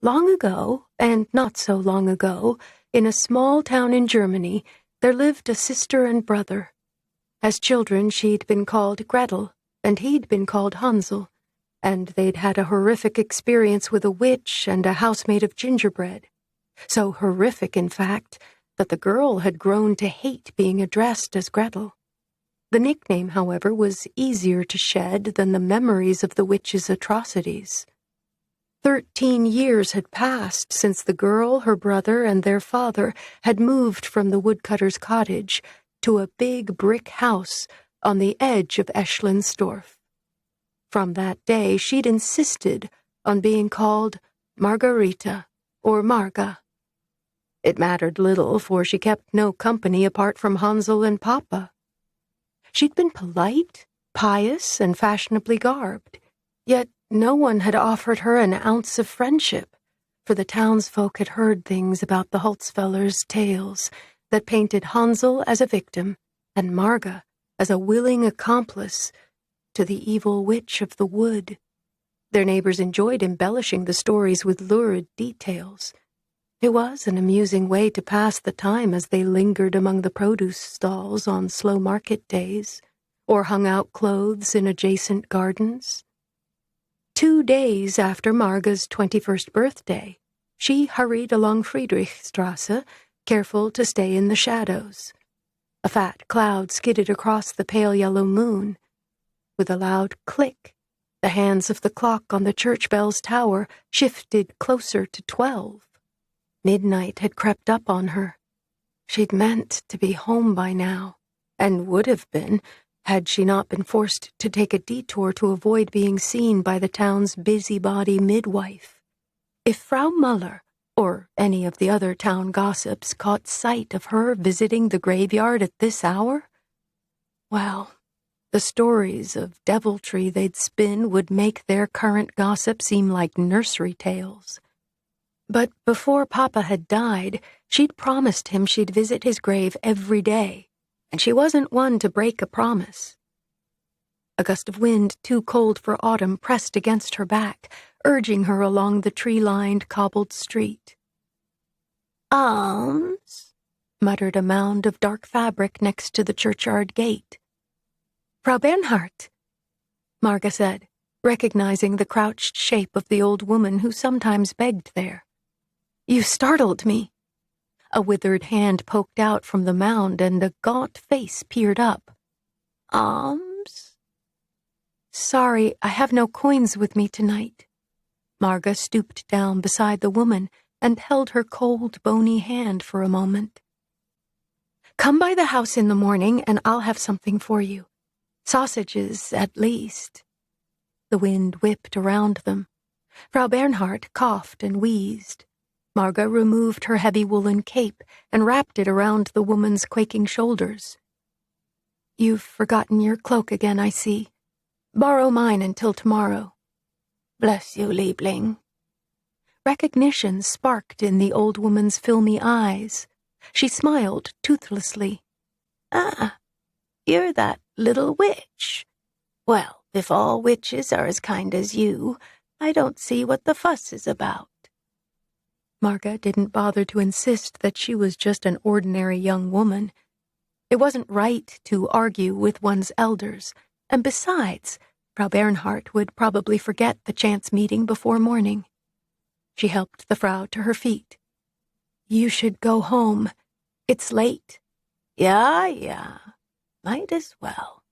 Long ago, and not so long ago, in a small town in Germany, there lived a sister and brother. As children, she'd been called Gretel, and he'd been called Hansel, and they'd had a horrific experience with a witch and a house made of gingerbread. So horrific, in fact, that the girl had grown to hate being addressed as Gretel. The nickname, however, was easier to shed than the memories of the witch's atrocities. 13 years had passed since the girl, her brother, and their father had moved from the woodcutter's cottage to a big brick house on the edge of Eschlensdorf. From that day, she'd insisted on being called Margarita or Marga. It mattered little, for she kept no company apart from Hansel and Papa. She'd been polite, pious, and fashionably garbed, yet no one had offered her an ounce of friendship, for the townsfolk had heard things about the Holtzfellers' tales that painted Hansel as a victim and Marga as a willing accomplice to the evil witch of the wood. Their neighbors enjoyed embellishing the stories with lurid details. It was an amusing way to pass the time as they lingered among the produce stalls on slow market days, or hung out clothes in adjacent gardens. 2 days after Marga's 21st birthday, she hurried along Friedrichstrasse, careful to stay in the shadows. A fat cloud skidded across the pale yellow moon. With a loud click, the hands of the clock on the church bell's tower shifted closer to 12. Midnight had crept up on her. She'd meant to be home by now, and would have been, had she not been forced to take a detour to avoid being seen by the town's busybody midwife. If Frau Muller, or any of the other town gossips, caught sight of her visiting the graveyard at this hour, well, the stories of deviltry they'd spin would make their current gossip seem like nursery tales. But before Papa had died, she'd promised him she'd visit his grave every day, and she wasn't one to break a promise. A gust of wind too cold for autumn pressed against her back, urging her along the tree-lined, cobbled street. "Alms," muttered a mound of dark fabric next to the churchyard gate. "Frau Bernhardt," Marga said, recognizing the crouched shape of the old woman who sometimes begged there. "You startled me." A withered hand poked out from the mound, and a gaunt face peered up. "Alms?" "Sorry, I have no coins with me tonight." Marga stooped down beside the woman and held her cold, bony hand for a moment. "Come by the house in the morning, and I'll have something for you. Sausages, at least." The wind whipped around them. Frau Bernhardt coughed and wheezed. Marga removed her heavy woolen cape and wrapped it around the woman's quaking shoulders. "You've forgotten your cloak again, I see. Borrow mine until tomorrow." "Bless you, Liebling." Recognition sparked in the old woman's filmy eyes. She smiled toothlessly. "Ah, you're that little witch. Well, if all witches are as kind as you, I don't see what the fuss is about." Marga didn't bother to insist that she was just an ordinary young woman. It wasn't right to argue with one's elders, and besides, Frau Bernhardt would probably forget the chance meeting before morning. She helped the Frau to her feet. "You should go home. It's late." Yeah. Might as well.